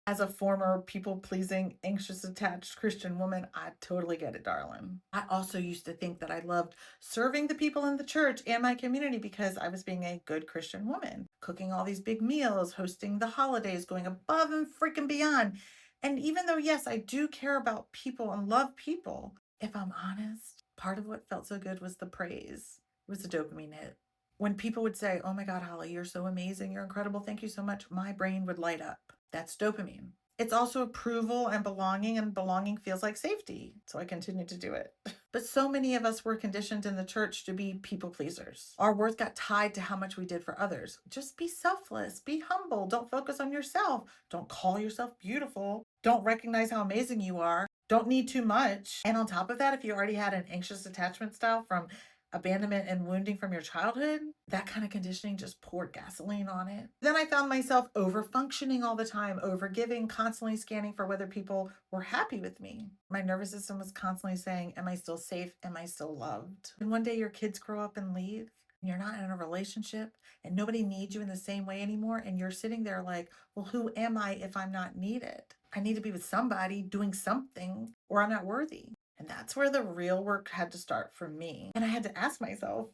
As a former people-pleasing, anxious, attached Christian woman, I totally get it, darling. I also used to think that I loved serving the people in the church and my community because I was being a good Christian woman, cooking all these big meals, hosting the holidays, going above and freaking beyond. And even though, yes, I do care about people and love people, if I'm honest, part of what felt so good was the praise. It was a dopamine hit. When people would say, "Oh my God, Holly, you're so amazing, you're incredible, thank you so much," my brain would light up. That's dopamine. It's also approval and belonging feels like safety. So I continue to do it. But so many of us were conditioned in the church to be people pleasers. Our worth got tied to how much we did for others. Just be selfless, be humble, don't focus on yourself, don't call yourself beautiful, don't recognize how amazing you are, don't need too much. And on top of that, if you already had an anxious attachment style from abandonment and wounding from your childhood, that kind of conditioning just poured gasoline on it. Then I found myself over functioning all the time, over giving, constantly scanning for whether people were happy with me. My nervous system was constantly saying, am I still safe? Am I still loved? And one day your kids grow up and leave, and you're not in a relationship, and nobody needs you in the same way anymore. And you're sitting there like, well, who am I if I'm not needed? I need to be with somebody doing something, or I'm not worthy. And that's where the real work had to start for me. And I had to ask myself,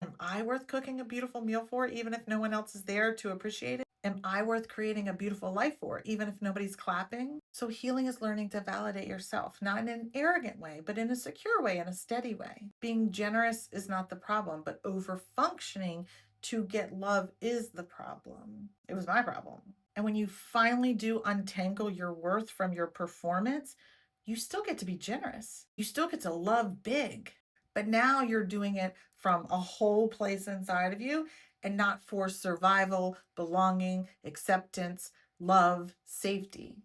am I worth cooking a beautiful meal for, even if no one else is there to appreciate it? Am I worth creating a beautiful life for, even if nobody's clapping? So healing is learning to validate yourself, not in an arrogant way, but in a secure way, in a steady way. Being generous is not the problem, but over functioning to get love is the problem. It was my problem. And when you finally do untangle your worth from your performance, you still get to be generous. You still get to love big, but now you're doing it from a whole place inside of you and not for survival, belonging, acceptance, love, safety.